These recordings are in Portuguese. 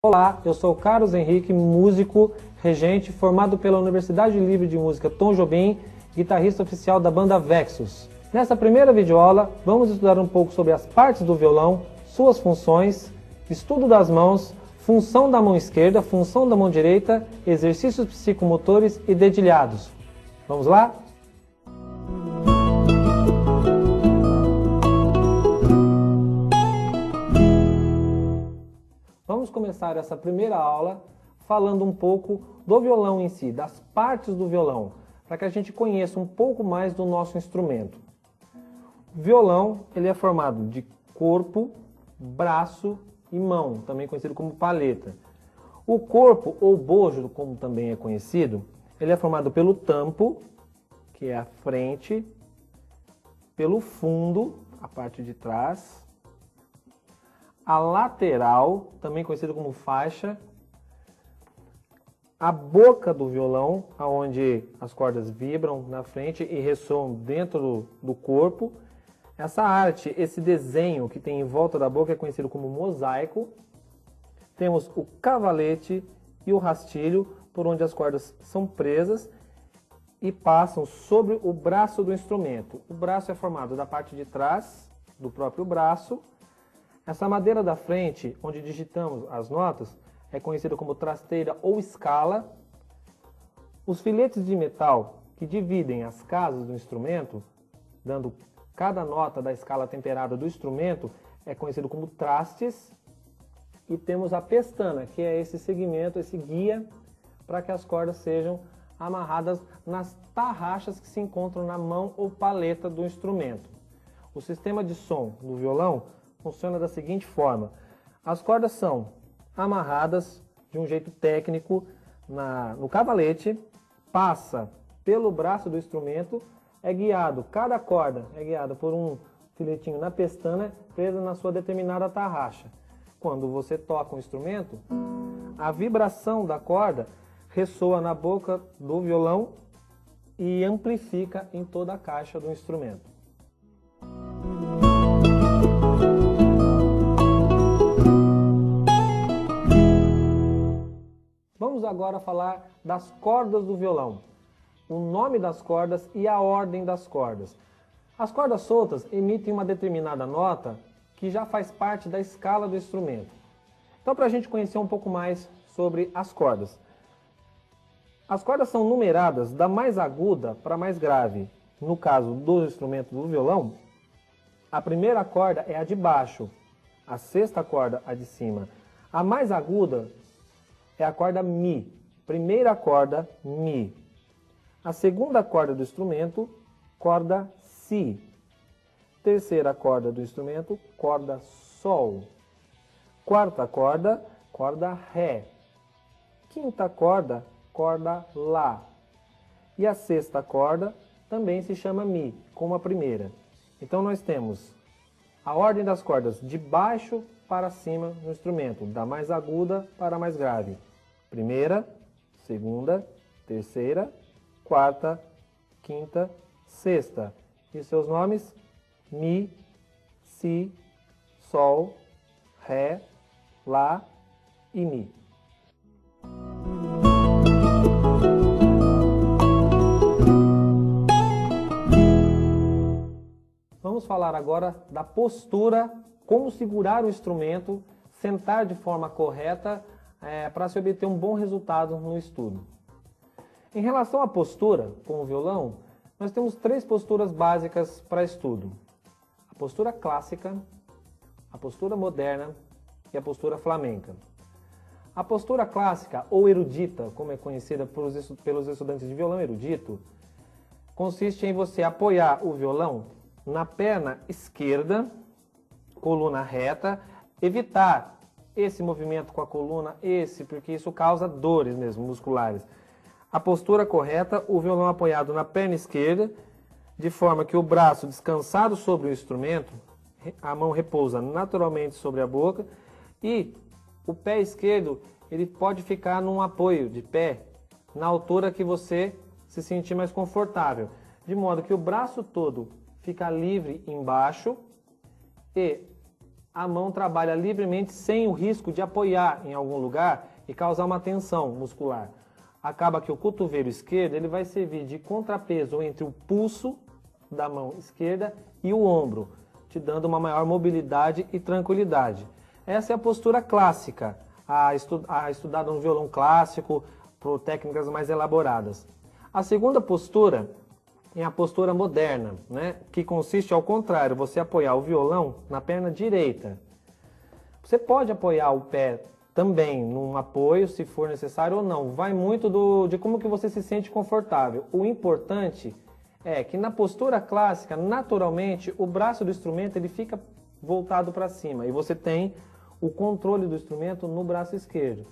Olá, eu sou Carlos Henrique, músico, regente, formado pela Universidade Livre de Música Tom Jobim, guitarrista oficial da banda Vexus. Nessa primeira videoaula, vamos estudar um pouco sobre as partes do violão, suas funções, estudo das mãos, função da mão esquerda, função da mão direita, exercícios psicomotores e dedilhados. Vamos lá? Vamos começar essa primeira aula falando um pouco do violão em si, das partes do violão, para que a gente conheça um pouco mais do nosso instrumento. O violão ele é formado de corpo, braço e mão, também conhecido como paleta. O corpo, ou bojo, como também é conhecido, ele é formado pelo tampo, que é a frente, pelo fundo, a parte de trás, a lateral, também conhecida como faixa, a boca do violão, onde as cordas vibram na frente e ressoam dentro do corpo. Essa arte, esse desenho que tem em volta da boca é conhecido como mosaico. Temos o cavalete e o rastilho, por onde as cordas são presas e passam sobre o braço do instrumento. O braço é formado da parte de trás do próprio braço. Essa madeira da frente, onde digitamos as notas, é conhecida como trasteira ou escala. Os filetes de metal que dividem as casas do instrumento, dando cada nota da escala temperada do instrumento, é conhecido como trastes. E temos a pestana, que é esse segmento, esse guia, para que as cordas sejam amarradas nas tarraxas que se encontram na mão ou paleta do instrumento. O sistema de som do violão funciona da seguinte forma: as cordas são amarradas de um jeito técnico no cavalete, passa pelo braço do instrumento, cada corda é guiada por um filetinho na pestana presa na sua determinada tarraxa. Quando você toca o instrumento, a vibração da corda ressoa na boca do violão e amplifica em toda a caixa do instrumento. Vamos agora falar das cordas do violão, o nome das cordas e a ordem das cordas. As cordas soltas emitem uma determinada nota que já faz parte da escala do instrumento. Então, para a gente conhecer um pouco mais sobre as cordas. As cordas são numeradas da mais aguda para a mais grave. No caso do instrumento do violão, a primeira corda é a de baixo, a sexta corda a de cima. A mais aguda é a corda Mi, primeira corda Mi. A segunda corda do instrumento, corda Si. Terceira corda do instrumento, corda Sol. Quarta corda, corda Ré. Quinta corda, corda Lá. E a sexta corda também se chama Mi, como a primeira. Então nós temos a ordem das cordas de baixo para cima no instrumento, da mais aguda para a mais grave. Primeira, segunda, terceira, quarta, quinta, sexta. E seus nomes? Mi, Si, Sol, Ré, Lá e Mi. Vamos falar agora da postura, como segurar o instrumento, sentar de forma correta para se obter um bom resultado no estudo. Em relação à postura com o violão, nós temos três posturas básicas para estudo: a postura clássica, a postura moderna e a postura flamenca. A postura clássica, ou erudita, como é conhecida pelos estudantes de violão erudito, consiste em você apoiar o violão na perna esquerda, coluna reta, evitar esse movimento com a coluna, porque isso causa dores mesmo, musculares. A postura correta, o violão apoiado na perna esquerda, de forma que o braço descansado sobre o instrumento, a mão repousa naturalmente sobre a boca e o pé esquerdo ele pode ficar num apoio de pé, na altura que você se sentir mais confortável, de modo que o braço todo fica livre embaixo e a mão trabalha livremente sem o risco de apoiar em algum lugar e causar uma tensão muscular. Acaba que o cotovelo esquerdo ele vai servir de contrapeso entre o pulso da mão esquerda e o ombro, te dando uma maior mobilidade e tranquilidade. Essa é a postura clássica, estudada no violão clássico, por técnicas mais elaboradas. A segunda postura é a postura moderna, né? Que consiste ao contrário, você apoiar o violão na perna direita. Você pode apoiar o pé também num apoio, se for necessário ou não. Vai muito de como que você se sente confortável. O importante é que na postura clássica, naturalmente, o braço do instrumento ele fica voltado para cima e você tem o controle do instrumento no braço esquerdo.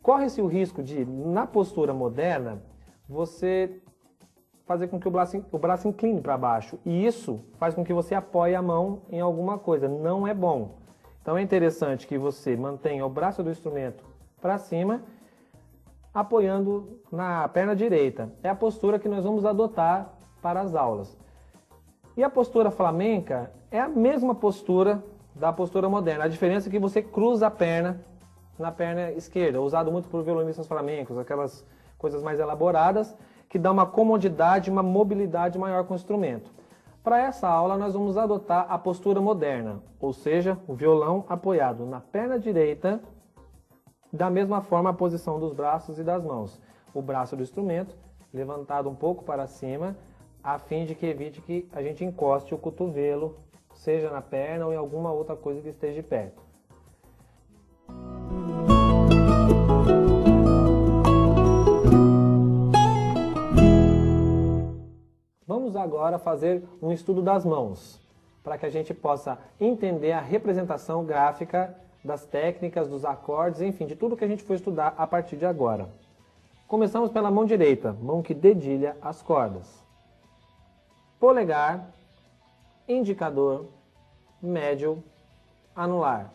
Corre-se o risco de, na postura moderna, você fazer com que o braço incline para baixo. E isso faz com que você apoie a mão em alguma coisa. Não é bom. Então é interessante que você mantenha o braço do instrumento para cima, apoiando na perna direita. É a postura que nós vamos adotar para as aulas. E a postura flamenca é a mesma postura da postura moderna. A diferença é que você cruza a perna na perna esquerda, usado muito por violonistas flamencos, aquelas coisas mais elaboradas, que dá uma comodidade, uma mobilidade maior com o instrumento. Para essa aula nós vamos adotar a postura moderna, ou seja, o violão apoiado na perna direita, da mesma forma a posição dos braços e das mãos. O braço do instrumento levantado um pouco para cima, a fim de que evite que a gente encoste o cotovelo, seja na perna ou em alguma outra coisa que esteja perto. Vamos agora fazer um estudo das mãos, para que a gente possa entender a representação gráfica das técnicas, dos acordes, enfim, de tudo que a gente for estudar a partir de agora. Começamos pela mão direita, mão que dedilha as cordas. Polegar, indicador, médio, anular.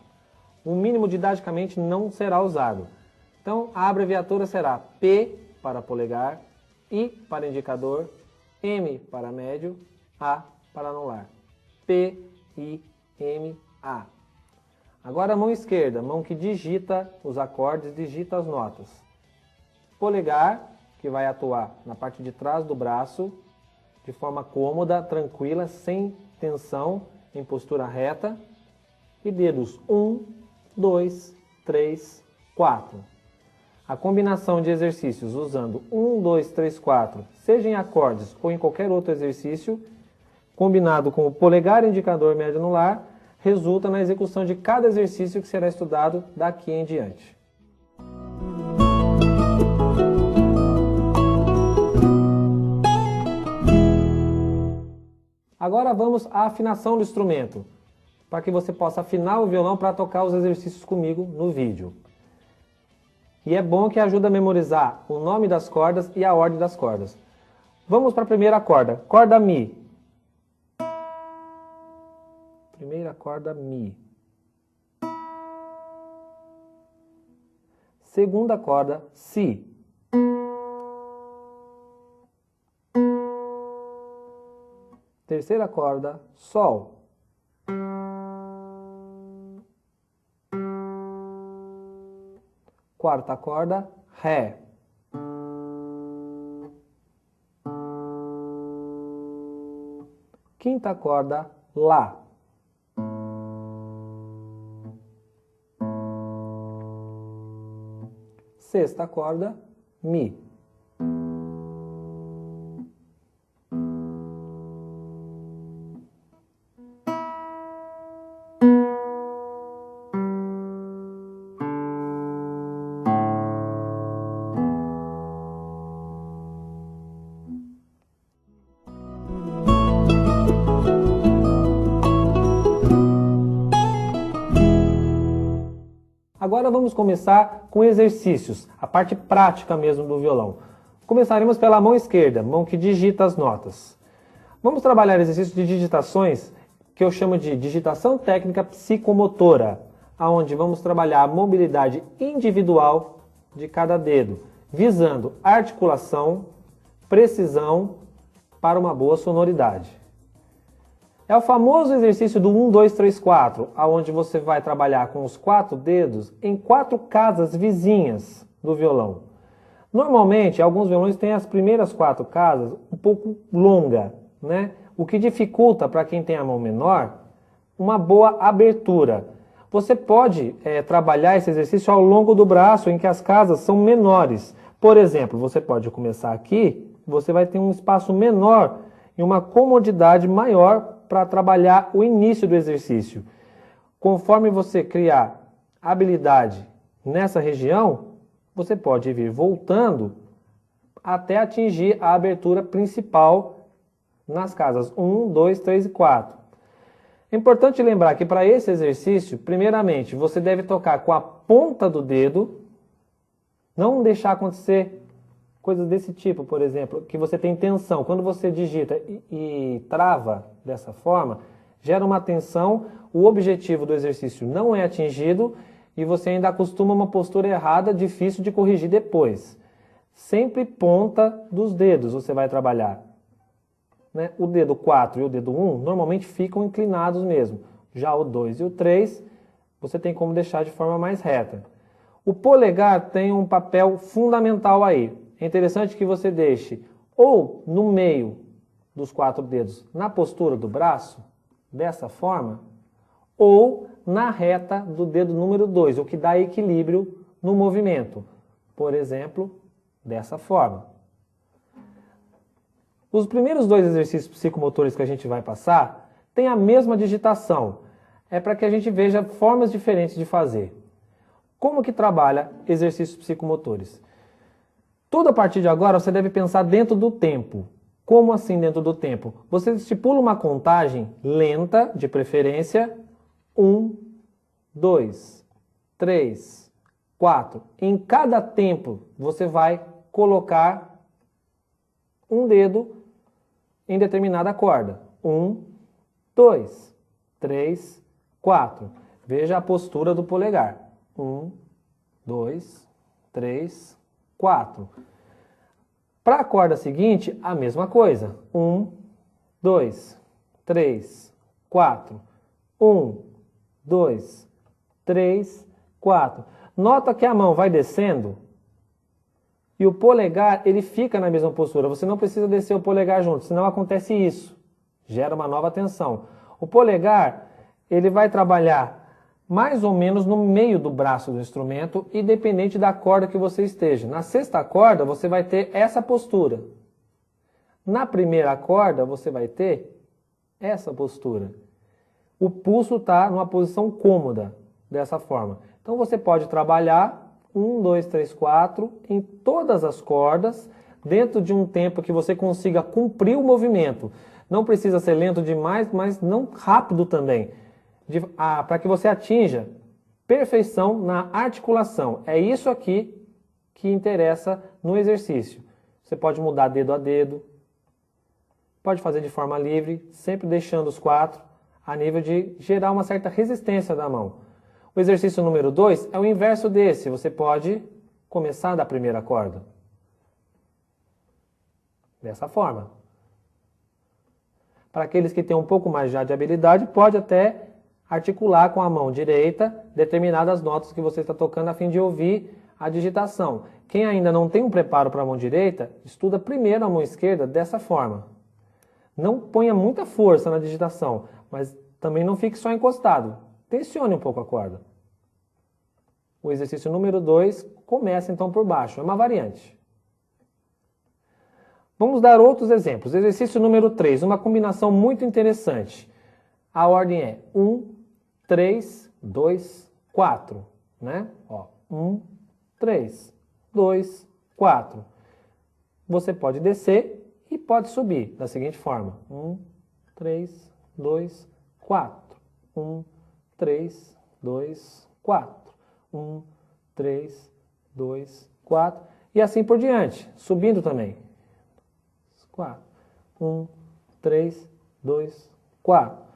O mínimo didaticamente não será usado. Então a abreviatura será P para polegar, I para indicador, M para médio, A para anular. P, I, M, A. Agora a mão esquerda, mão que digita os acordes, digita as notas. Polegar, que vai atuar na parte de trás do braço, de forma cômoda, tranquila, sem tensão, em postura reta. E dedos 1, 2, 3, 4. A combinação de exercícios usando 1, 2, 3, 4, seja em acordes ou em qualquer outro exercício, combinado com o polegar, indicador, médio, anular, resulta na execução de cada exercício que será estudado daqui em diante. Agora vamos à afinação do instrumento, para que você possa afinar o violão para tocar os exercícios comigo no vídeo. E é bom que ajuda a memorizar o nome das cordas e a ordem das cordas. Vamos para a primeira corda, corda Mi. Primeira corda Mi. Segunda corda Si. Terceira corda Sol. Quarta corda, Ré. Quinta corda, Lá. Sexta corda, Mi. Agora vamos começar com exercícios, a parte prática mesmo do violão. Começaremos pela mão esquerda, mão que digita as notas. Vamos trabalhar exercícios de digitações que eu chamo de digitação técnica psicomotora, onde vamos trabalhar a mobilidade individual de cada dedo, visando articulação, precisão para uma boa sonoridade. É o famoso exercício do 1, 2, 3, 4, onde você vai trabalhar com os 4 dedos em 4 casas vizinhas do violão. Normalmente, alguns violões têm as primeiras 4 casas um pouco longa, né? O que dificulta para quem tem a mão menor uma boa abertura. Você pode trabalhar esse exercício ao longo do braço, em que as casas são menores. Por exemplo, você pode começar aqui, você vai ter um espaço menor e uma comodidade maior para trabalhar o início do exercício. Conforme você criar habilidade nessa região, você pode vir voltando até atingir a abertura principal nas casas 1, 2, 3 e 4. É importante lembrar que para esse exercício, primeiramente, você deve tocar com a ponta do dedo, não deixar acontecer coisas desse tipo, por exemplo, que você tem tensão. Quando você digita e trava dessa forma, gera uma tensão, o objetivo do exercício não é atingido e você ainda acostuma uma postura errada, difícil de corrigir depois. Sempre ponta dos dedos você vai trabalhar. Né? O dedo 4 e o dedo 1 normalmente ficam inclinados mesmo. Já o 2 e o 3 você tem como deixar de forma mais reta. O polegar tem um papel fundamental aí. É interessante que você deixe ou no meio dos 4 dedos na postura do braço, dessa forma, ou na reta do dedo número 2, o que dá equilíbrio no movimento. Por exemplo, dessa forma. Os primeiros 2 exercícios psicomotores que a gente vai passar têm a mesma digitação. É para que a gente veja formas diferentes de fazer. Como que trabalha exercícios psicomotores? Tudo a partir de agora você deve pensar dentro do tempo. Como assim dentro do tempo? Você estipula uma contagem lenta, de preferência, 1, 2, 3, 4. Em cada tempo você vai colocar um dedo em determinada corda. 1, 2, 3, 4. Veja a postura do polegar. 1, 2, 3, 4. Para a corda seguinte, a mesma coisa. 1, 2, 3, 4. 1, 2, 3, 4. Nota que a mão vai descendo e o polegar ele fica na mesma postura. Você não precisa descer o polegar junto, senão acontece isso. Gera uma nova tensão. O polegar ele vai trabalhar mais ou menos no meio do braço do instrumento, independente da corda que você esteja. Na sexta corda, você vai ter essa postura. Na primeira corda, você vai ter essa postura. O pulso está numa posição cômoda, dessa forma. Então, você pode trabalhar 1, 2, 3, 4 em todas as cordas, dentro de um tempo que você consiga cumprir o movimento. Não precisa ser lento demais, mas não rápido também. Para que você atinja perfeição na articulação. É isso aqui que interessa no exercício. Você pode mudar dedo a dedo, pode fazer de forma livre, sempre deixando os 4 a nível de gerar uma certa resistência da mão. O exercício número 2 é o inverso desse. Você pode começar da primeira corda. Dessa forma. Para aqueles que têm um pouco mais já de habilidade, pode até articular com a mão direita determinadas notas que você está tocando a fim de ouvir a digitação. Quem ainda não tem um preparo para a mão direita, estuda primeiro a mão esquerda dessa forma. Não ponha muita força na digitação, mas também não fique só encostado. Tensione um pouco a corda. O exercício número 2 começa então por baixo, é uma variante. Vamos dar outros exemplos. Exercício número 3, uma combinação muito interessante. A ordem é 1, 3, 2, 4. Né? 1, 3, 2, 4. Você pode descer e pode subir da seguinte forma. 1, 3, 2, 4. 1, 3, 2, 4. 1, 3, 2, 4. E assim por diante, subindo também. 4. 1, 3, 2, 4.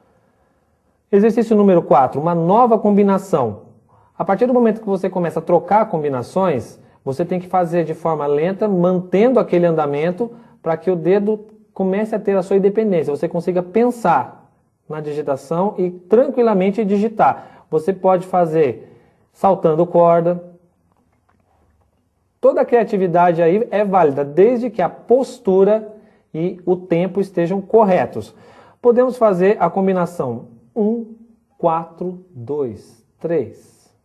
Exercício número 4, uma nova combinação. A partir do momento que você começa a trocar combinações, você tem que fazer de forma lenta, mantendo aquele andamento, para que o dedo comece a ter a sua independência, você consiga pensar na digitação e tranquilamente digitar. Você pode fazer saltando corda. Toda a criatividade aí é válida, desde que a postura e o tempo estejam corretos. Podemos fazer a combinação 1, 4, 2, 3.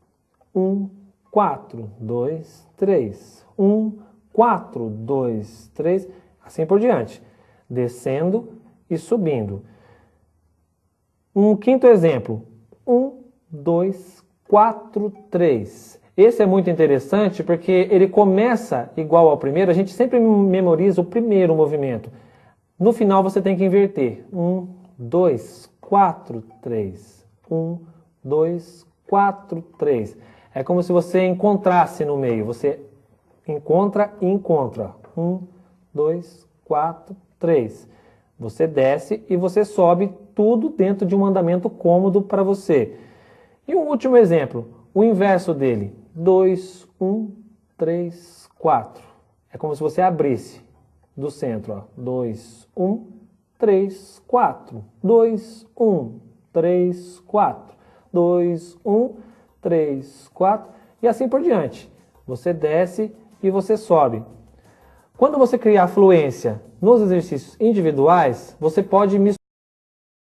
1, 4, 2, 3. 1, 4, 2, 3. Assim por diante. Descendo e subindo. Um quinto exemplo. 1, 2, 4, 3. Esse é muito interessante porque ele começa igual ao primeiro. A gente sempre memoriza o primeiro movimento. No final você tem que inverter. 1, 2, 4, 3. 1, 2, 4, 3. É como se você encontrasse no meio. Você encontra e encontra. 1, 2, 4, 3. Você desce e você sobe, tudo dentro de um andamento cômodo para você. E um último exemplo, o inverso dele. 2, 1, 3, 4. É como se você abrisse do centro. 2, 1, 3, 4. 2, 1, 3, 4. 2, 1, 3, 4. E assim por diante. Você desce e você sobe. Quando você criar fluência nos exercícios individuais, você pode misturar